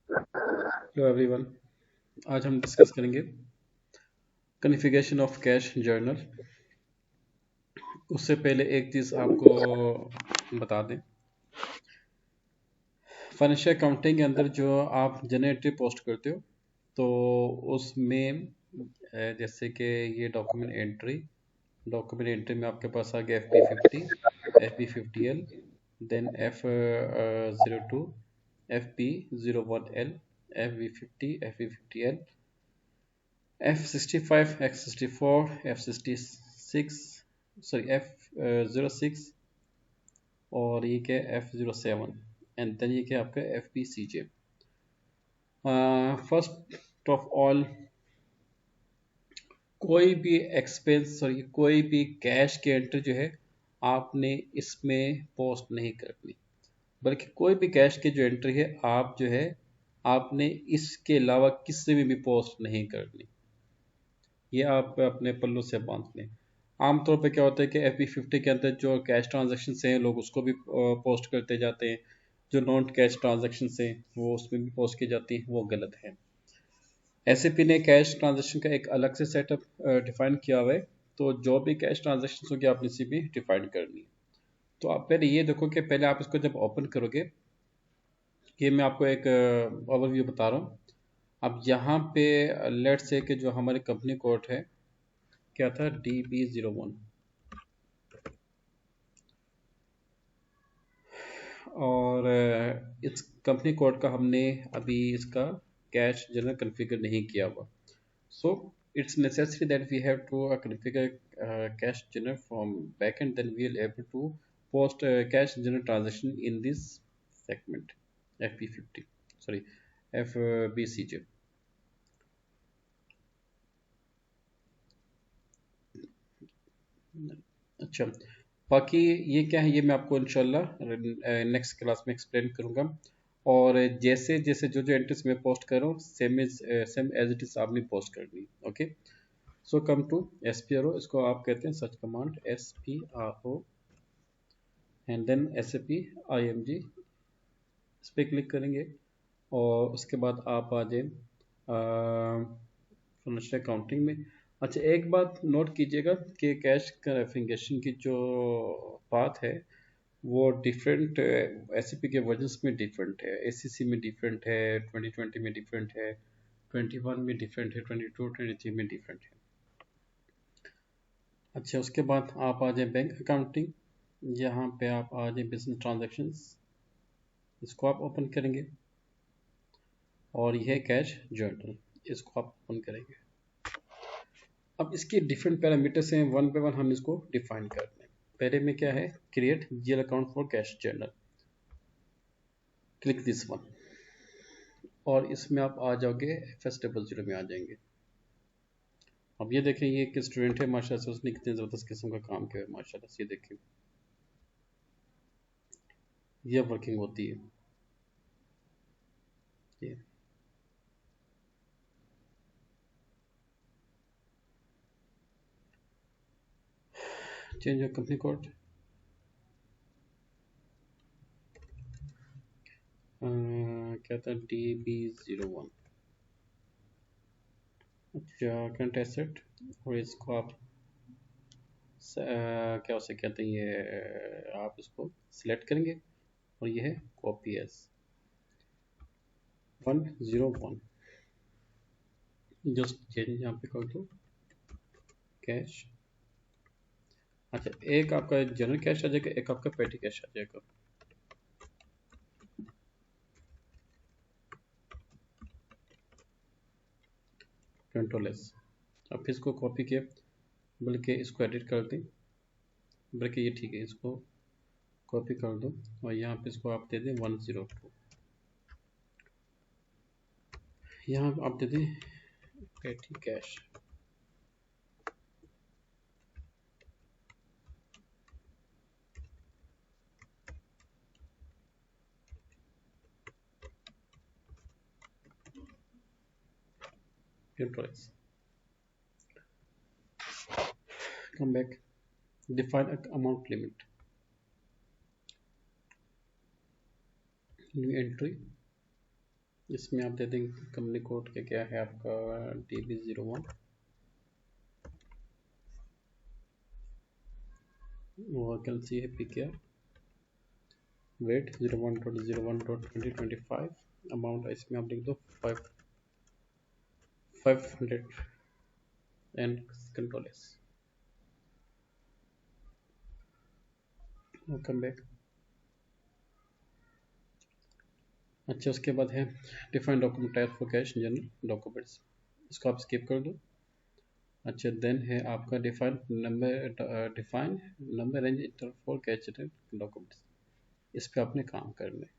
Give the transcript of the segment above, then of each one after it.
Hello everyone. आज हम discuss करेंगे कॉन्फ़िगरेशन ऑफ कैश जर्नल। उससे पहले एक चीज़ आपको बता दें, फाइनेंशियल अकाउंटिंग के अंदर जो आप जर्नल एंट्री पोस्ट करते हो तो उसमें जैसे कि ये डॉक्यूमेंट एंट्री में आपके पास आ गया FP50, FP50L, then F02, FP01L, FV50, FV50L, F65, X64, F66, sorry F06, और ये क्या है F07, एंड देन ये क्या है आपका FPCJ। फर्स्ट ऑफ ऑल, कोई भी एक्सपेंस, सॉरी कोई भी कैश की एंट्री जो है आपने इसमें पोस्ट नहीं करनी, बल्कि कोई भी कैश की जो एंट्री है आप जो है आपने इसके अलावा किसी में भी पोस्ट नहीं करनी। ये आप अपने पल्लू से बांध लें। आमतौर पे क्या होता है कि FP50 के अंदर जो कैश ट्रांजेक्शन हैं लोग उसको भी पोस्ट करते जाते हैं, जो नॉन कैश ट्रांजेक्शन हैं वो उसमें भी पोस्ट की जाती हैं, वो गलत है। SAP ने कैश ट्रांजेक्शन का एक अलग से सेटअप डिफाइन किया हुआ है, तो जो भी कैश ट्रांजेक्शन होगी आपने इसी भी डिफाइन करनी है। तो आप पहले ये देखो कि पहले आप इसको जब ओपन करोगे, ये मैं आपको एक ओवरव्यू बता रहा हूँ। अब यहाँ पे लेट्स से कि जो हमारी कंपनी कोड है क्या था, DB01, और इस कंपनी कोड का हमने अभी इसका कैश जनरल कॉन्फ़िगर नहीं किया हुआ। So it's necessary that we have to configure cash journal from backend, then we will able to post cash journal transaction in this segment FP50, sorry FBCJ। अच्छा, बाकी ये क्या है ये मैं आपको इंशाल्लाह नेक्स्ट क्लास में एक्सप्लेन करूँगा। और जैसे जैसे जो जो एंट्रीज मैं पोस्ट कर रहा हूँ सेम एज इट इज आपने पोस्ट करनी। Okay, so come to SPRO, इसको आप कहते हैं search command SPRO, and then SAP IMG, इस पर क्लिक करेंगे और उसके बाद आप आ जाए फाइनेंशियल अकाउंटिंग में। अच्छा, एक बात नोट कीजिएगा कि कैश कन्फिगरेशन की जो बात है वो डिफरेंट SAP के वर्जन्स में डिफरेंट है, ACC में डिफरेंट है, 2020 में डिफरेंट है, 21 में डिफरेंट है, 22 23 में डिफरेंट है। अच्छा, उसके बाद आप आ जाए बैंक अकाउंटिंग, यहाँ पे आप आ जाए बिजनेस ट्रांजैक्शंस, इसको आप ओपन करेंगे और यह है कैश जर्नल, इसको आप ओपन करेंगे। अब इसके डिफरेंट पैरामीटर्स हैं, वन बाय वन हम इसको डिफाइन करते हैं। पहले में क्या है, create GL account for cash journal, click this one, और इसमें आप आ जाओगे FS00 में आ जाएंगे। अब ये देखें, ये एक स्टूडेंट है माशाल्लाह से, उसने कितने ज़बरदस्त किस्म का काम किया है माशाल्लाह से। ये देखें, ये वर्किंग होती है। ये चेंज ऑफ कंपनी कोड, क्या था, DB01। अच्छा, करंट एसेट, और इसको आप क्या उसे कहते हैं, ये आप इसको सिलेक्ट करेंगे और ये है कॉपी एस 101, जस्ट चेंज यहाँ पे कर दो कैश। अच्छा, एक आपका जनरल कैश आ जाएगा, एक आपका पेटी कैश आ जाएगा। कंट्रोल एस, अब फिर इसको कॉपी किया, बल्कि इसको एडिट कर दें, बल्कि ये ठीक है, इसको कॉपी कर दो और यहाँ पे इसको आप दे दें 102, यहाँ आप दे दें पेटी cash. Control S, come back, define amount limit, new entry, इसमें आप दे देंगे कंपनी कोड के क्या है आपका DB01, वैकेंसी है PKR, वेट 01.01.2025, अमाउंट इसमें आप लिख दो 500 and control S. Welcome back. अच्छा, उसके बाद है define document type for cash general documents, इसको आप स्किप कर दो। अच्छा, देन है आपका define number range inter for cash general documents, इस पे आपने काम करना है।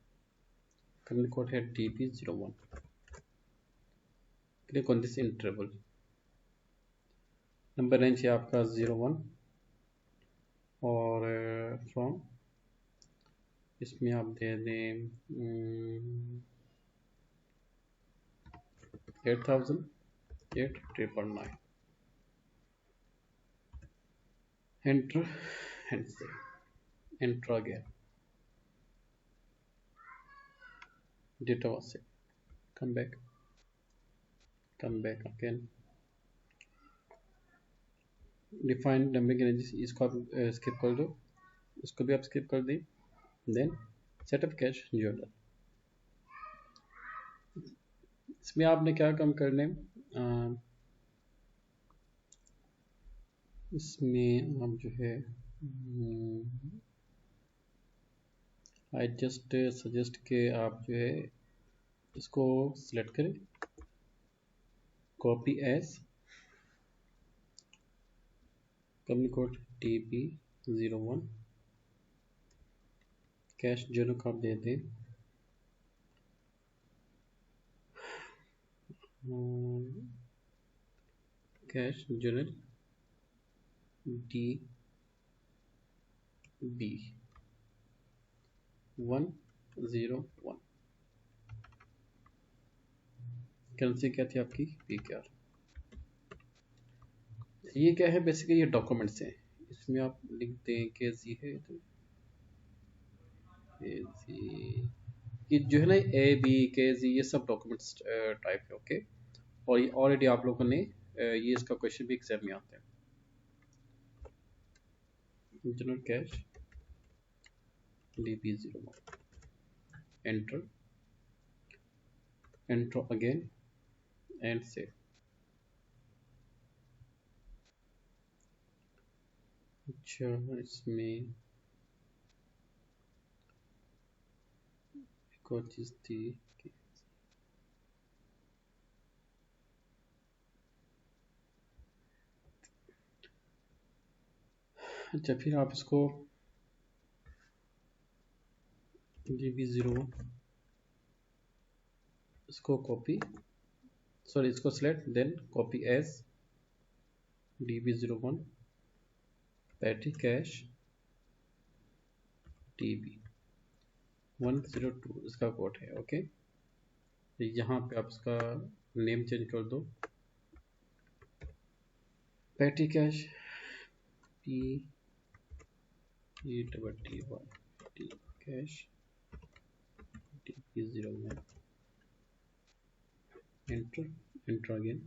कंपनी कोड है DB01, click on this interval. Number range है आपका 01 और फ्रॉम इसमें आप दे दें 8,008,999, एंटर एंड से enter again, data was set, come back again, define numbering ranges, इसको आप स्किप कर दो, इसको भी आप स्किप कर दी। देन सेटअप कैश जर्नल, इसमें आपने क्या काम करने, इसमें आप जो है आई जस्ट सजेस्ट के आप जो है इसको सिलेक्ट करें, copy as company code DB01, cash journal का आप दे दें कैश जर्नल DB101, करेंसी क्या थी आपकी PKR। ये क्या है बेसिकली, ये डॉक्यूमेंट्स हैं, इसमें आप लिख दें KZ है तो KZ, ये जो है ना ABKZ ये सब डॉक्यूमेंट्स टाइप है, ओके। और ये ऑलरेडी आप लोगों ने ये इसका क्वेश्चन भी एग्जाम में आता है। General cash DB01, enter again and save. अच्छा, इसमें एक और चीज थी कि अच्छा, फिर आप इसको DB01 इसको कॉपी, सॉरी इसको select, then copy as DB01 petty cash DB102, इसका कोड है, ओके। यहाँ पे आप इसका नेम चेंज कर दो, petty cash PETTY cash DB01, enter again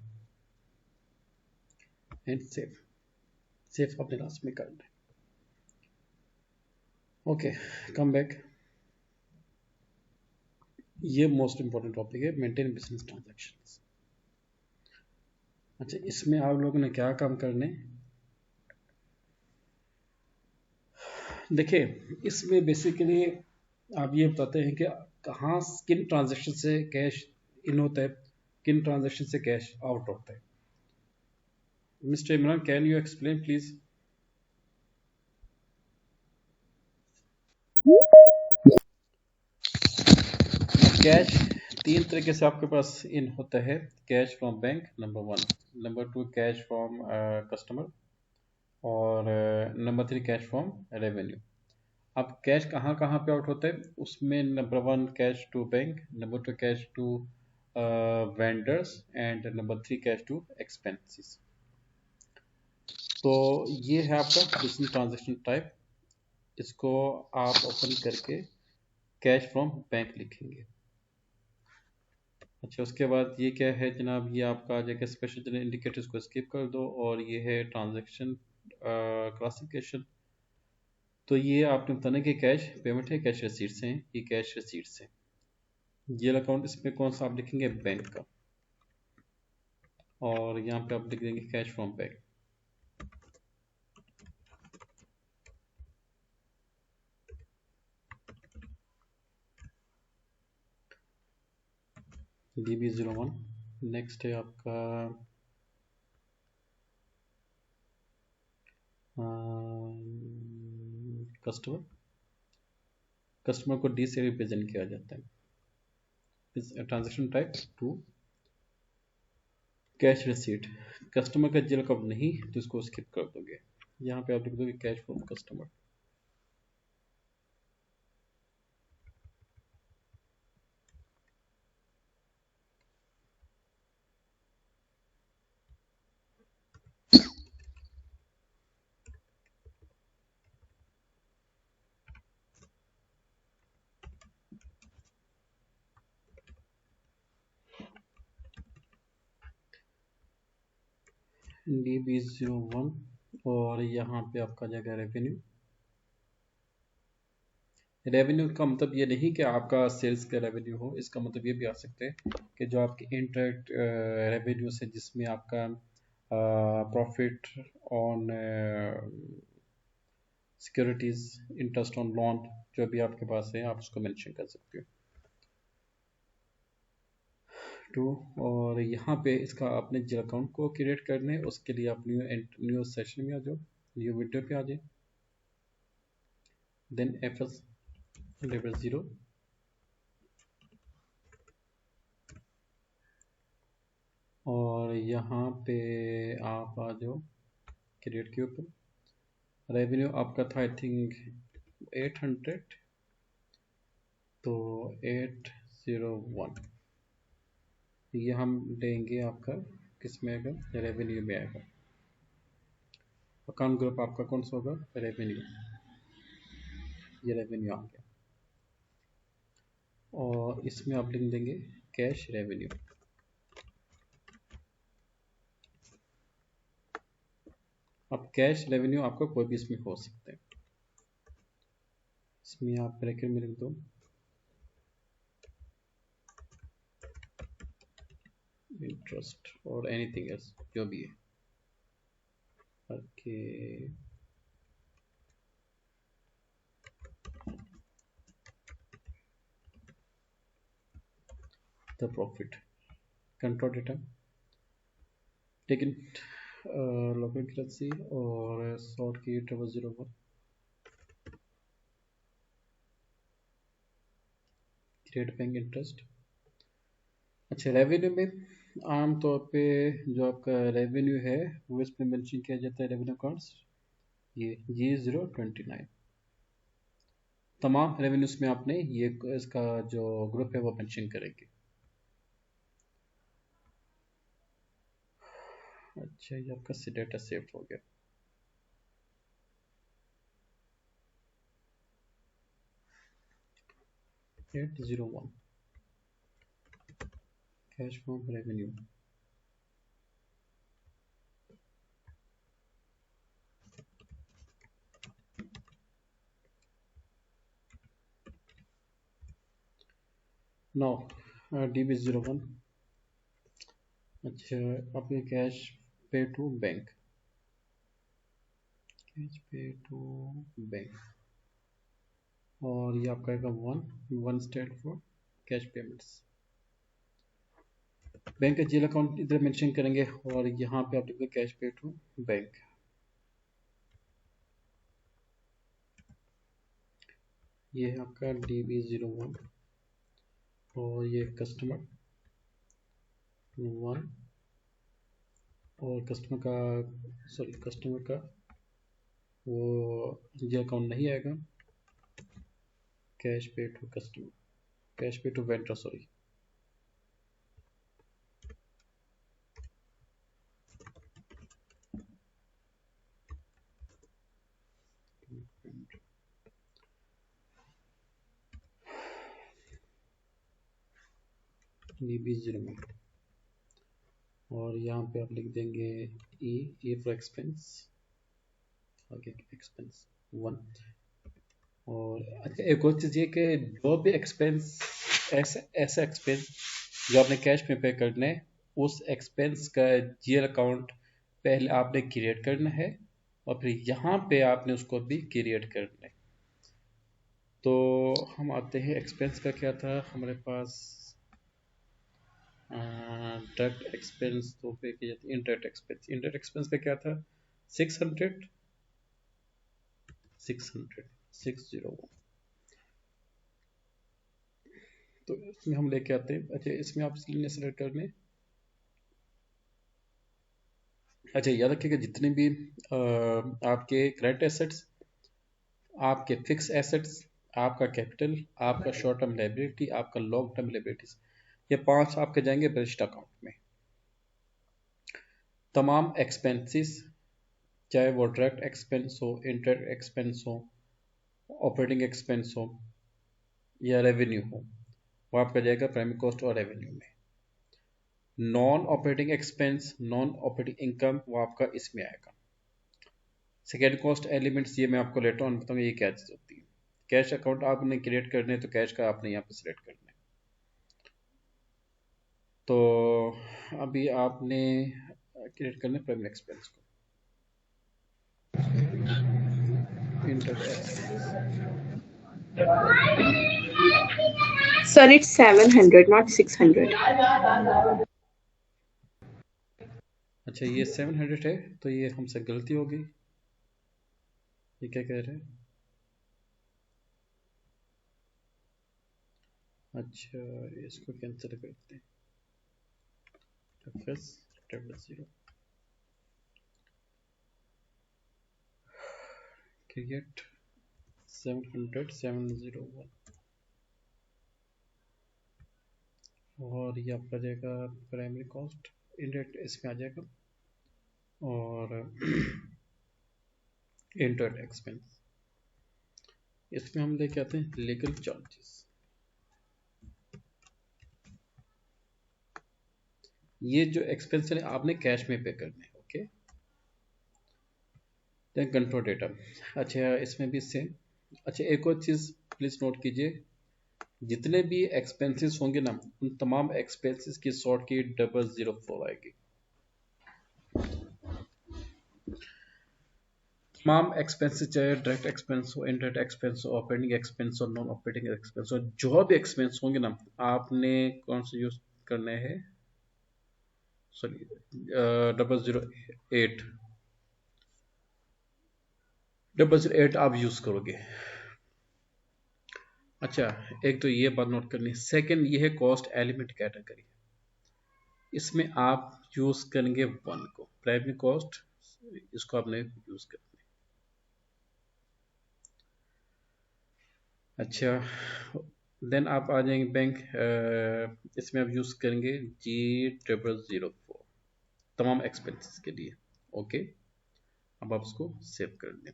and save आपने लास्ट में करना है, ओके। कम बैक, ये मोस्ट इंपॉर्टेंट टॉपिक है, मेंटेन बिजनेस ट्रांजैक्शंस। अच्छा, इसमें आप लोगों ने क्या काम करने, देखिए इसमें बेसिकली आप ये बताते हैं कि कहाँ किन ट्रांजैक्शन से कैश इन होता है, किन ट्रांजैक्शन से कैश आउट होता है। Mister Imran, can you explain please. Cash तीन तरीके से आपके पास इन होता है, cash from bank number 1, number 2 cash from customer, और नंबर 3 कैश फ्रॉम रेवेन्यू। अब कैश कहाँ कहाँ पे आउट होता है, उसमें number 1 cash to bank, number 2 cash to vendors, and number 3 cash to expenses. तो ये है आपका बिजनेस ट्रांजैक्शन टाइप, इसको आप ओपन करके कैश फ्रॉम बैंक लिखेंगे। अच्छा, उसके बाद ये क्या है जनाब, ये आपका आ जाएगा स्पेशल जनरल इंडिकेटर्स को स्किप कर दो, और ये है ट्रांजैक्शन क्लासिफिकेशन। तो ये आपने बताना कि कैश पेमेंट है, कैश रिसीट से हैं, ये कैश रिसीट से। ये अकाउंट इसमें कौन सा आप लिखेंगे, बैंक का, और यहाँ पे आप लिख देंगे cash from bank. DB01। Next है आपका कस्टमर। कस्टमर को डी से रिप्रेजेंट किया जाता है। Transaction type two cash receipt. Customer का जेल कब नहीं तो इसको स्किप कर दोगे, यहाँ पे आप लिख दोगे कैश फ्रॉम कस्टमर। DB01, और यहाँ पे आपका जाएगा रेवेन्यू। रेवेन्यू का मतलब ये नहीं कि आपका सेल्स का रेवेन्यू हो, इसका मतलब ये भी आ सकते हैं कि जो आपकी इंटरेक्ट रेवेन्यू से, जिसमें आपका profit on securities, interest on loan, जो भी आपके पास है आप उसको मेंशन कर सकते हो। टू, और यहाँ पे इसका आपने जो अकाउंट को क्रिएट करना है उसके लिए आप न्यू सेशन में आ जाओ, न्यू विंडो पे आ जाए, देन FS लेवल 0, और यहाँ पे आप आ जाओ क्रिएट के ऊपर। रेवेन्यू आपका था आई थिंक 800, तो 801 ये हम देंगे आपका किस में आएगा, रेवेन्यू में आएगा। अकाउंट ग्रुप आपका कौन सा होगा, रेवेन्यू। ये रेवेन्यू आ गया, और इसमें आप लिख देंगे कैश रेवेन्यू। अब कैश रेवेन्यू आपका कोई भी इसमें हो सकता है, इसमें आप ब्रैकेट में लिख दो इंटरेस्ट और एनीथिंग एल्स जो भी है। Okay, the profit, control data, taken local currency, और शॉर्ट की 0001, क्रिएट बैंक इंटरेस्ट। अच्छा, रेवेन्यू में आमतौर पे जो आपका रेवेन्यू है वो इसमें मेंशन किया जाता है, रेवेन्यू कार्ड्स, ये G029। तमाम रेवेन्यूज में आपने ये इसका जो ग्रुप है वो मेंशन करेंगे। अच्छा, ये आपका डेटा सेव हो गया। $801 cash from revenue. No DB01। अच्छा, आपके cash pay to bank, cash pay to bank, और ये आपका आएगा one state for cash payments. Bank का जेल अकाउंट इधर मेंशन करेंगे, और यहाँ पे आप लिखोगे कैश पे टू बैंक। ये है आपका DB01, और ये कस्टमर 1, और कस्टमर का, सॉरी कस्टमर का वो ये अकाउंट नहीं आएगा, cash pay to customer, cash pay to vendor, sorry. ये भी 0 में, और यहाँ पे आप लिख देंगे ई फॉर एक्सपेंस, आगे एक्सपेंस 1। और अच्छा एक और चीज़ ये कि जो भी एक्सपेंस, ऐसा ऐसा एक्सपेंस जो आपने कैश में पे करना है, उस एक्सपेंस का जीएल अकाउंट पहले आपने क्रिएट करना है और फिर यहाँ पे आपने उसको भी क्रिएट करना है। तो हम आते हैं एक्सपेंस का क्या था हमारे पास, डायरेक्ट एक्सपेंस तो पे की जाती है, इनडायरेक्ट एक्सपेंस। इनडायरेक्ट एक्सपेंस का क्या था, 600 601। तो इसमें हम लेके आते हैं। अच्छा इसमें आप सेलेक्ट करने, अच्छा याद रखिएगा जितने भी आपके करंट एसेट्स, आपके फिक्स एसेट्स, आपका कैपिटल, आपका शॉर्ट टर्म लाइबिलिटी, आपका लॉन्ग टर्म लाइबिलिटीज, ये 5 आपके जाएंगे बजट अकाउंट में। तमाम एक्सपेंसेस, चाहे वो डायरेक्ट एक्सपेंस हो, इनडायरेक्ट एक्सपेंस हो, ऑपरेटिंग एक्सपेंस हो या रेवेन्यू हो, वो आपका जाएगा प्राइमरी कॉस्ट और रेवेन्यू में। Non operating expense, non operating income, वो आपका इसमें आएगा। सेकेंड कॉस्ट एलिमेंट्स, ये मैं आपको लेटर ऑन बताऊंगा ये क्या चीज़ होती है। कैश अकाउंट आपने क्रिएट करने, तो कैश का आपने यहाँ पे सिलेक्ट करना है। तो अभी आपने क्रिएट करना है प्राइमरी एक्सपेंस को, inter expense. Sir, it's 700, not 600. अच्छा ये 700 है, तो ये हमसे गलती हो गई। ये क्या कह रहे हैं, अच्छा इसको कैंसिल करते हैं, FS 0 क्रिएट 701, और ये आपका जाएगा प्राइमरी कॉस्ट, इंडायरेक्ट इसमें आ जाएगा, और इंटरनेट एक्सपेंस इसमें हम लेके आते हैं लीगल चार्जेस। ये जो एक्सपेंस है आपने कैश में पे करने हैं, ओके। देन कंट्रोल डेटा, अच्छा इसमें भी सेम। अच्छा एक और चीज़ प्लीज़ नोट कीजिए, जितने भी एक्सपेंसेस होंगे ना, उन तमाम एक्सपेंसेस की सॉर्ट की 004 आएगी। तमाम एक्सपेंसेस, चाहे डायरेक्ट एक्सपेंस हो, इनडायरेक्ट एक्सपेंस हो, ऑपरेटिंग एक्सपेंस हो, नॉन ऑपरेटिंग एक्सपेंस हो, जो भी एक्सपेंस होंगे ना, आपने कौन सा यूज करने हैं, सॉरी 008, 008 आप यूज करोगे। अच्छा एक तो ये बात नोट करनी है। सेकंड ये है कॉस्ट एलिमेंट कैटेगरी, इसमें आप यूज करेंगे 1 को, प्राइमरी कॉस्ट, इसको आपने यूज करना है। अच्छा देन आप आ जाएंगे बैंक, इसमें आप यूज करेंगे G004 तमाम एक्सपेंसेस के लिए, ओके। अब आप उसको सेव कर दें।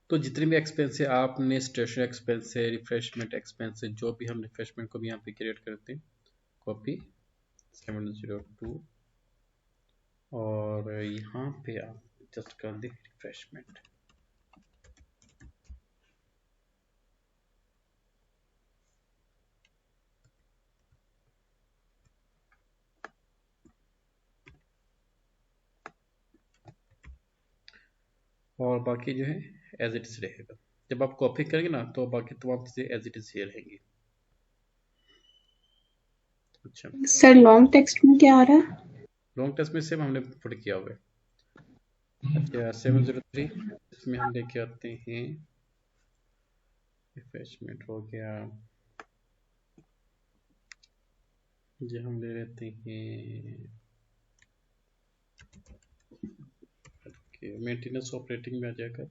तो जितने भी एक्सपेंस है आपने, स्टेशनरी एक्सपेंस है, रिफ्रेशमेंट एक्सपेंस है, जो भी हम रिफ्रेशमेंट को भी यहाँ पे क्रिएट करते हैं, कॉपी 702, और यहाँ पे आप जस्ट कर दें रिफ्रेशमेंट। और बाकी जो है एज इट इज रहेगा। जब आप कॉपी करेंगे ना, तो बाकी तमाम चीज़ें एज इट इज ही रहेंगी। अच्छा Sir, long text में क्या आ रहा है? लॉन्ग टेस्ट में सेम हमने पुट किया हुआ है। अच्छा 703, इसमें हम लेके आते हैं, रिफ्रेशमेंट हो गया, ये हम ले लेते हैं मेंटेनेंस ऑपरेटिंग में आ जाएगा।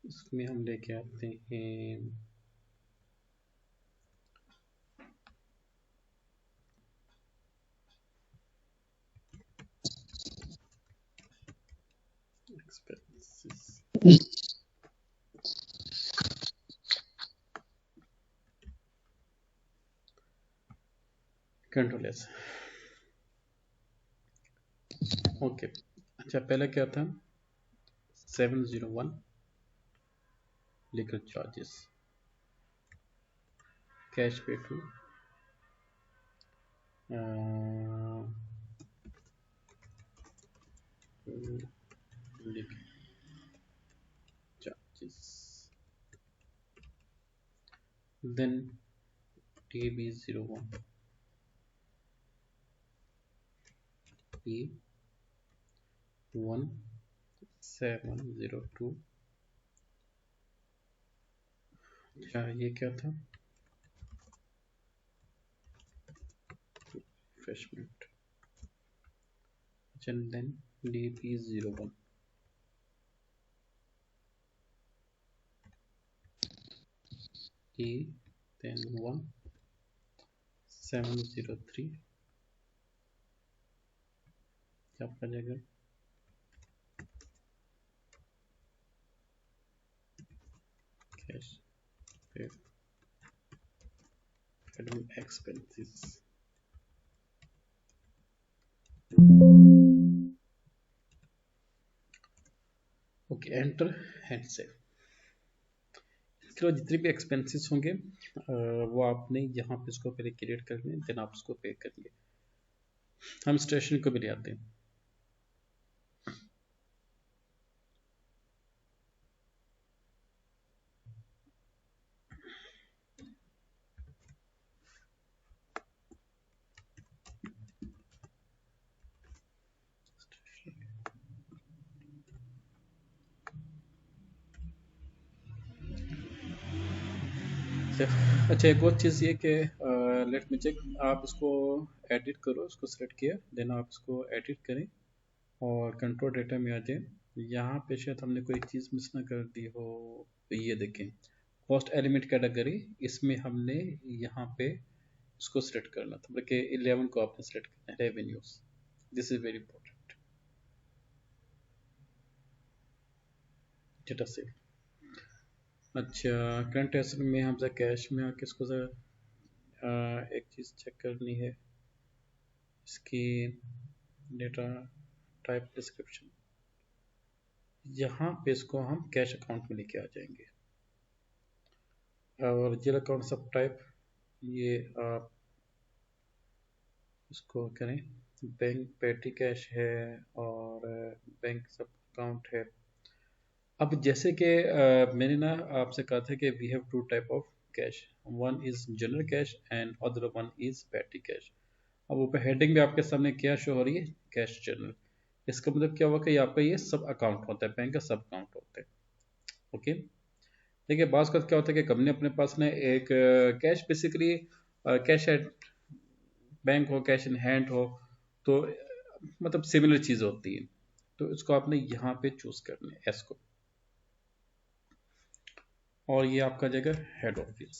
इसमें हम लेके आते हैं एक्सपेंसेस, कंट्रोल एस। ओके, अच्छा पहला क्या था, 701 legal charges, cash pay to legal charges, then TB01 P1702। अच्छा ये क्या था, रिफ्रेशमेंट। अच्छा देन DP01 E10703 क्या आपका जगह कैश पे admin expenses. Okay enter and save. इसके बाद जितने भी एक्सपेंसेस होंगे वो आपने यहाँ पे इसको पहले क्रिएट करने, देन आप उसको पे करेंगे। हम स्टेशन को भी ले आते हैं। अच्छा एक और चीज़ ये कि लेट मी चेक, आप इसको एडिट करो, इसको सेलेक्ट किया, देन आप इसको एडिट करें और कंट्रोल डेटा में आ जाए। यहाँ पे शायद हमने कोई चीज़ मिस ना कर दी हो, तो ये देखें कॉस्ट एलिमेंट कैटेगरी, इसमें हमने यहाँ पे इसको सिलेक्ट करना था, बल्कि 11 को आपने सिलेक्ट करना है, revenues. This is very important. Data save. अच्छा करंट एसेट में हमसे कैश में आके इसको एक चीज़ चेक करनी है, इसकी डेटा टाइप डिस्क्रिप्शन, यहाँ पे इसको हम कैश अकाउंट में लेके आ जाएंगे। और जीरो अकाउंट सब टाइप, ये आप इसको करें, बैंक पेटी कैश है और बैंक सब अकाउंट है। अब जैसे कि मैंने ना आपसे कहा था कि we have two type of cash, one is general cash and other one is petty cash. अब ऊपर हेडिंग में आपके सामने क्या शो हो रही है, कैश जनरल। इसका मतलब क्या हुआ कि आपका ये सब अकाउंट होता है, बैंक का सब अकाउंट होता है। ओके, देखिए बात का क्या होता है कि कंपनी अपने पास में एक cash basically cash at bank हो, कैश इन हैंड हो, तो मतलब सिमिलर चीज होती है। तो इसको आपने यहाँ पे चूज करना है एस को, और ये आपका जगह हेड ऑफिस।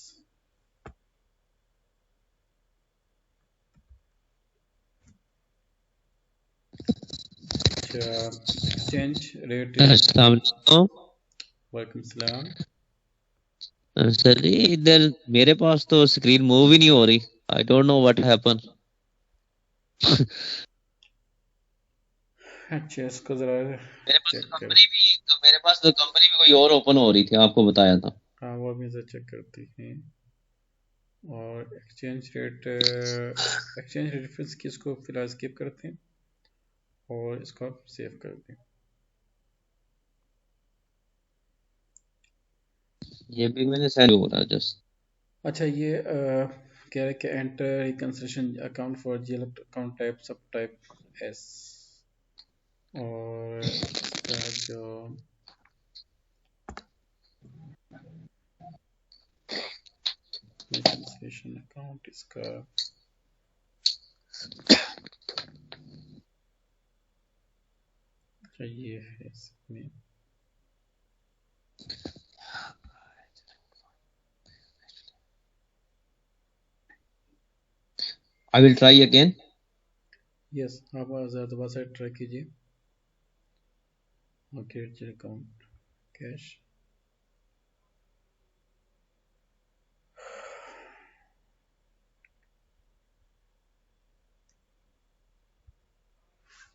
अच्छा एक्सचेंज रेट इज, अस्सलाम वालेकुम वालेकुम सलाम। सर जी, इधर मेरे पास तो स्क्रीन मूव ही नहीं हो रही। I don't know what happen. अच्छा इसको जरा चेक कर, मेरे पास तो कंपनी भी कोई और ओपन हो रही थी, आपको बताया था। हाँ वो भी जरा चेक करते हैं। और एक्सचेंज रेट रेफरेंस की इसको फिलहाल स्किप करते हैं और इसको आप सेव कर दें। ये भी मैंने सेंड हो रहा जस्ट। अच्छा ये कह रहे हैं कि enter reconciliation account for GL account type सब टाइप एस, और इसका जो रिकंसिलेशन अकाउंट इसका अच्छा ये है इसमें। I will try again. Yes आप दोबारा से ट्राई कीजिए और क्रिएट जीएल अकाउंट कैश।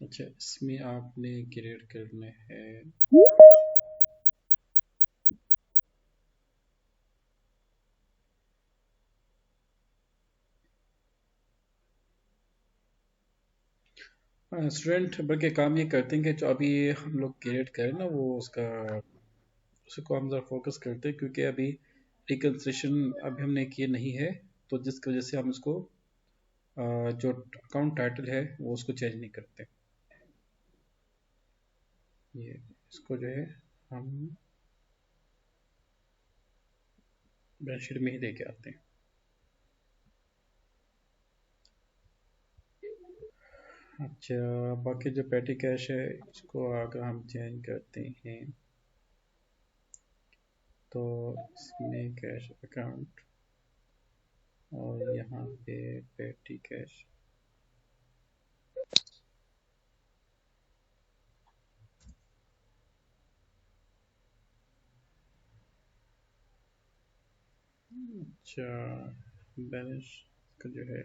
अच्छा, इसमें आपने क्रिएट करना है स्टूडेंट। बल्कि काम ये करते हैं कि जो अभी हम लोग क्रिएट करें ना, वो उसका उसको हम ज़रा फोकस करते हैं, क्योंकि अभी रिकन्स्ट्रक्शन अभी हमने किए नहीं है, तो जिसकी वजह से हम इसको जो अकाउंट टाइटल है वो उसको चेंज नहीं करते। ये इसको जो है हम बैलेंस शीट में ही दे के आते हैं। अच्छा, बाकी जो पेटी कैश है इसको अगर हम चेंज करते हैं तो इसमें कैश अकाउंट और यहाँ पे पेटी कैश। अच्छा, बैलेंस का जो है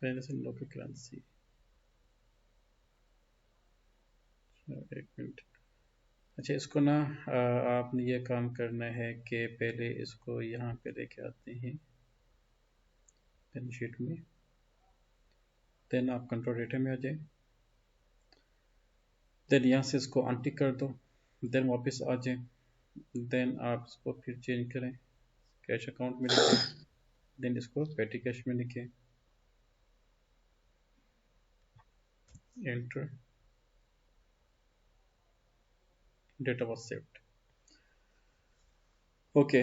बैलेंस इन लोकल करेंसी। एक मिनट। अच्छा, इसको ना आपने ये काम करना है कि पहले इसको यहाँ पे लेके आते हैं बैलेंस शीट में, देन आप कंट्रोल डेटा में आ जाए, देन यहाँ से इसको अनटिक कर दो, देन वापस आ जाए, देन आप इसको फिर चेंज करें, कैश अकाउंट में लिखें, देन इसको पेटी कैश में लिखें, enter, data was saved. Okay,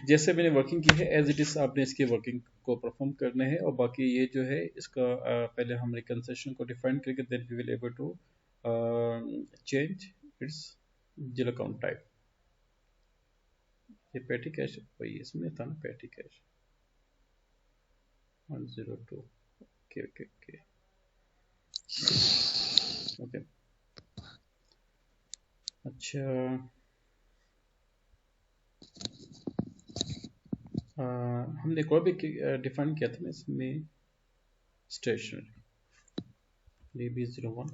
जैसे मैंने वर्किंग की है एज इट इज़ आपने इसकी वर्किंग को परफॉर्म करना है। और बाकी ये जो है इसका पहले हम रिकन्सेशन को डिफाइन करके then we will able to change its zero account type. ये पेटी कैश वही इसमें था ना, petty cash 102। Okay okay okay okay. अच्छा, हमने एक और भी डिफाइन किया था ना इसमें, स्टेशनरी DB01,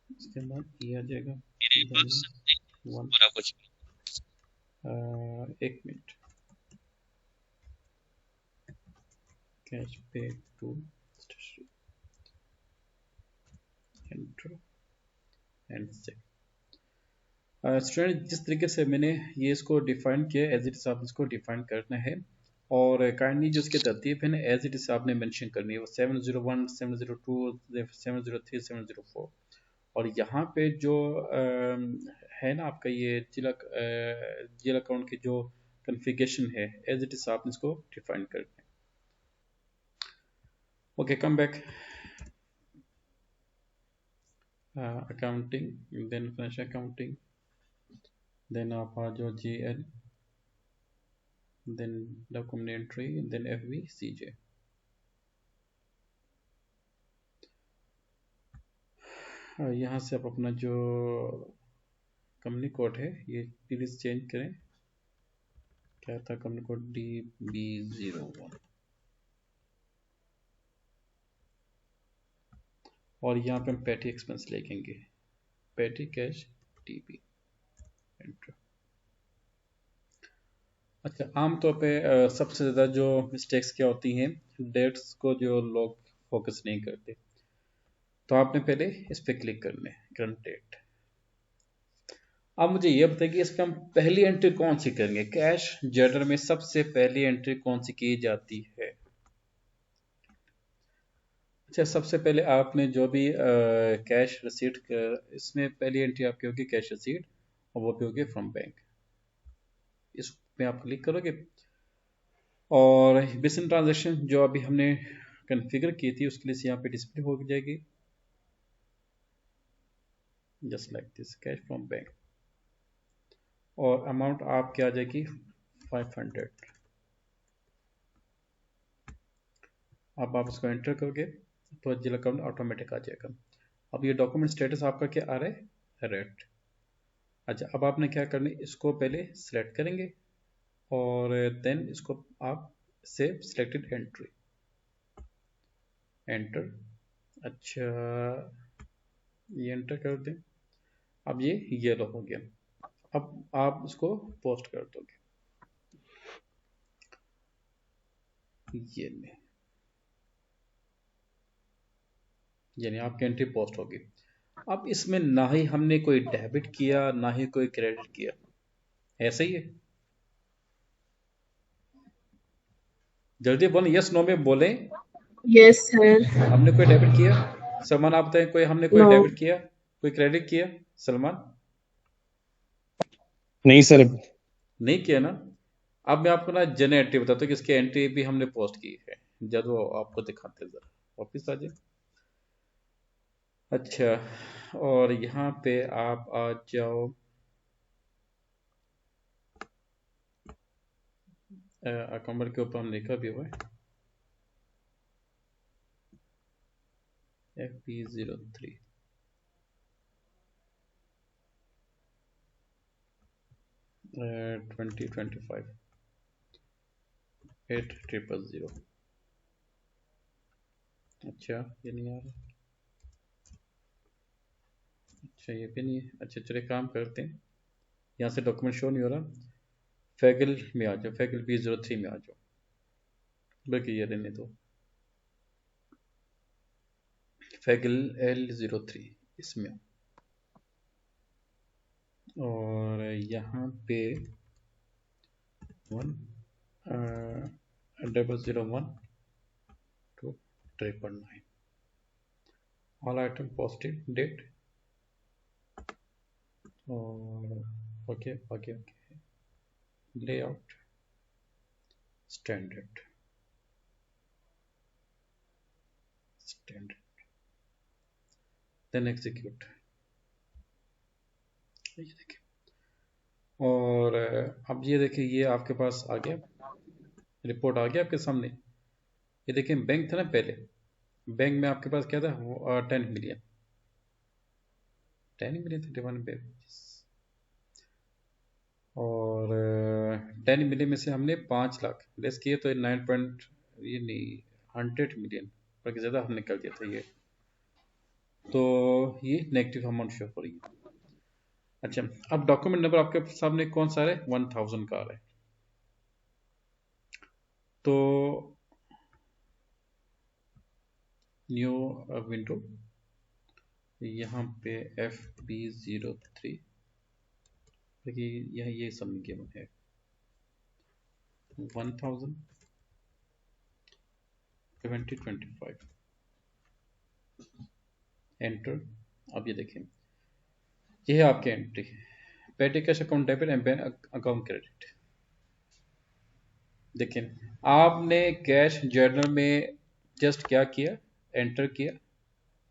इसके बाद ये आ जाएगा मेरे पास वन। पूरा कुछ एक minute, cash pay to stationery, enter and save. Student, जिस तरीके से मैंने ये इसको डिफाइन किया एज इट इज आप इसको डिफाइन करना है, और काइंडली जो इसकी तरतीब है ना एज इट इज आपने मेंशन करनी है, वो 701 702 703 704। और यहाँ पे जो है ना आपका ये जिला अकाउंट की जो कन्फिगरेशन है एज इट इज आपने इसको डिफाइन करना है। Okay, come back, accounting, then financial accounting, then आप आ जाओ GL, then document entry, then FVCJ। यहाँ से आप अपना जो कंपनी कोड है ये प्लीज चेंज करें। क्या था कंपनी कोड? DB01। और यहाँ पे हम पेटी एक्सपेंस लिखेंगे, पेटी कैश DB, एंटर। अच्छा, आमतौर पे सबसे ज़्यादा जो मिस्टेक्स क्या होती हैं, डेट्स को जो लोग फोकस नहीं करते, तो आपने पहले इस पर क्लिक करना है, करंट डेट। अब मुझे ये बताइए कि इसका हम पहली एंट्री कौन सी करेंगे? कैश जर्नल में सबसे पहली एंट्री कौन सी की जाती है? अच्छा, सबसे पहले आपने जो भी कैश रसीट, इसमें पहली एंट्री आपकी होगी कैश रसीट, और वो भी होगी फ्रॉम बैंक। इस पे आप क्लिक करोगे और बिजनेस ट्रांजेक्शन जो अभी हमने कॉन्फ़िगर की थी उसके लिए यहाँ पे डिस्प्ले हो जाएगी, just like this, cash from bank. और अमाउंट आपकी आ जाएगी 500। अब आप इसको एंटर करोगे तो जिला अकाउंट ऑटोमेटिक आ जाएगा। अब ये डॉक्यूमेंट स्टेटस आपका क्या आ रहा है, रेड। अच्छा, अब आपने क्या करना है, इसको पहले सिलेक्ट करेंगे और देन इसको आप सेव सिलेक्टेड एंट्री, एंटर। अच्छा, ये एंटर कर दें। अब ये येलो हो गया। अब आप इसको पोस्ट कर दोगे, ये नहीं, यानी आपकी एंट्री पोस्ट होगी। अब इसमें ना ही हमने कोई डेबिट किया ना ही कोई क्रेडिट किया, ऐसे ही है। जल्दी बोलें, यस नो में बोलें। Yes, sir. हमने कोई डेबिट किया? सलमान आप बताएं, कोई हमने कोई No. डेबिट किया, कोई क्रेडिट किया? सलमान नहीं सर। नहीं किया ना। अब मैं आपको ना जन एंट्री बताता हूँ कि इसकी एंट्री भी हमने पोस्ट की है, जब वो आपको दिखाते हैं, जरा वापिस आ जाए। अच्छा, और यहाँ पे आप आ जाओ, अकाउंट के ऊपर हम लिखा भी हुआ है FP03, 2025 8000। अच्छा, ये नहीं आ रहा। अच्छा, ये भी नहीं है। अच्छा चलिए, काम करते हैं, यहाँ से डॉक्यूमेंट शो नहीं हो रहा। फैगल में आ जाओ, फैगल P03 में आ जाओ, बल्कि ये रहने दो, फैगल L03 इसमें। और यहाँ पे 1001 to 999, all item positive date, और okay okay okay, layout standard, then execute. ये देखिए, और अब ये देखिए, ये आपके पास आ गया, रिपोर्ट आ गया आपके सामने। ये देखिए, बैंक था ना पहले, बैंक में आपके पास क्या था, 10 मिलियन, 10 मिलियन 31 पे, और 10 मिलियन में से हमने 5 लाख लेस किए, तो 9 पॉइंट, ये नहीं, 100 मिलियन, बल्कि ज़्यादा हम निकल दिया था ये, तो ये नेगेटिव अमाउंट शो हो रही है। अच्छा, अब डॉक्यूमेंट नंबर आपके सामने कौन सा है, 1000 का आ रहा है। तो न्यू विंडो, यहाँ पे FP03, देखिए यह ये सब गिवन है, 1000 2025, एंटर। अब ये देखें, ये है आपकी एंट्री, पेटी cash account debit and bank account credit. देखें, आपने कैश जर्नल में जस्ट क्या किया, एंटर किया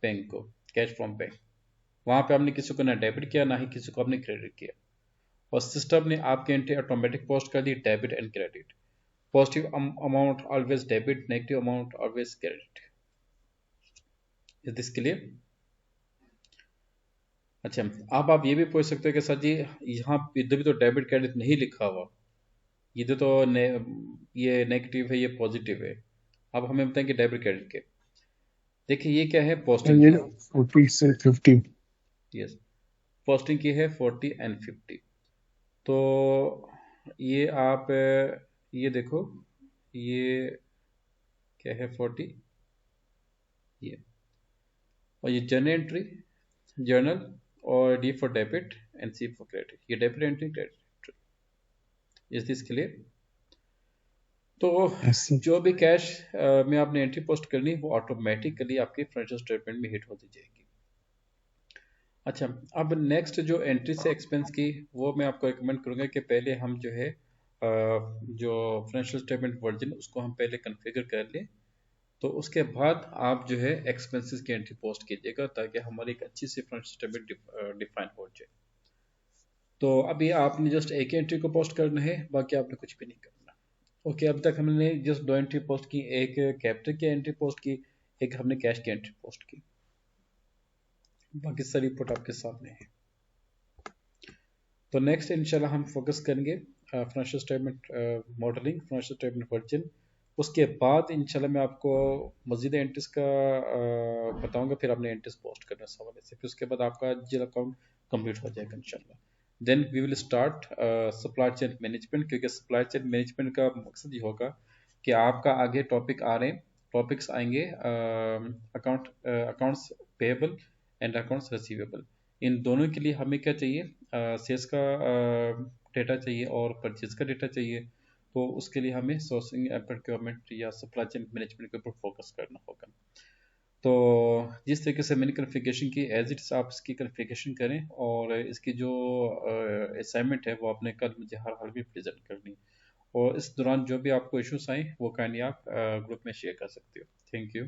बैंक को, कैश फ्रॉम बैंक। वहाँ पे आपने किसी को ना डेबिट किया ना ही किसी को आपने क्रेडिट किया, और सिस्टम ने आपकी एंट्री ऑटोमेटिक पोस्ट कर दी, debit and credit. Positive amount always debit, negative amount always credit. Is this clear? अच्छा, अब आप ये भी पूछ सकते हो कि सर जी, यहाँ इधर भी तो डेबिट क्रेडिट नहीं लिखा हुआ, इधर तो ये नेगेटिव है, ये पॉजिटिव है। अब हमें बताएं कि डेबिट क्रेडिट के, देखिए ये क्या है, पोस्टिंग ये की, 40 से 50। यस, पोस्टिंग की है 40 एंड 50। तो ये आप ये देखो, ये क्या है, 40, ये, और ये जर्नल एंट्री, जर्नल, और D for debit and C for credit, ये debit entry, credit entry. Is this clear? तो Yes, sir. जो भी कैश में आपने एंट्री पोस्ट करनी, वो ऑटोमेटिकली आपकी फाइनेंशियल स्टेटमेंट में हिट होती जाएगी। अच्छा, अब नेक्स्ट जो एंट्री से एक्सपेंस की, वो मैं आपको रिकमेंड करूंगा कि पहले हम जो है जो फाइनेंशियल स्टेटमेंट वर्जन, उसको हम पहले कॉन्फ़िगर कर लें, तो उसके बाद आप जो है एक्सपेंसेस की एंट्री पोस्ट कीजिएगा, ताकि हमारी एक अच्छी सी फाइनेंशियल स्टेटमेंट डिफाइन हो जाए। तो अभी आपने जस्ट एक एंट्री को पोस्ट करना है, बाकी आपने कुछ भी नहीं करना। ओके, अब तक हमने जस्ट 2 एंट्री पोस्ट की, एक कैपिटल की एंट्री पोस्ट की, एक हमने कैश की एंट्री पोस्ट की, बाकी सारी रिपोर्ट आपके सामने है। तो नेक्स्ट इंशाल्लाह हम फोकस करेंगे financial statement modelling, financial statement version. उसके बाद इंशाल्लाह मैं आपको मजीद एंट्रीज का बताऊंगा, फिर आपने एंट्रीज पोस्ट करना इस हवाले से, फिर उसके बाद आपका जीएल अकाउंट कंप्लीट हो जाएगा इंशाल्लाह। Then we will start supply chain management, क्योंकि सप्लाई चेन मैनेजमेंट का मकसद ये होगा कि आपका आगे टॉपिक आ रहे हैं, टॉपिक्स आएंगे accounts payable and accounts receivable. इन दोनों के लिए हमें क्या चाहिए, सेल्स का डेटा चाहिए और परचेज का डेटा चाहिए। तो उसके लिए हमें सोर्सिंग प्रोक्योरमेंट या सप्लाई चेन मैनेजमेंट के ऊपर फोकस करना होगा। तो जिस तरीके से मैंने कन्फिगरेशन की एज इट्स आप इसकी कन्फिगरेशन करें, और इसकी जो असाइनमेंट है वो आपने कल मुझे हर हाल में प्रेजेंट करनी, और इस दौरान जो भी आपको इश्यूज आए वो काइंडली आप ग्रुप में शेयर कर सकते हो। Thank you.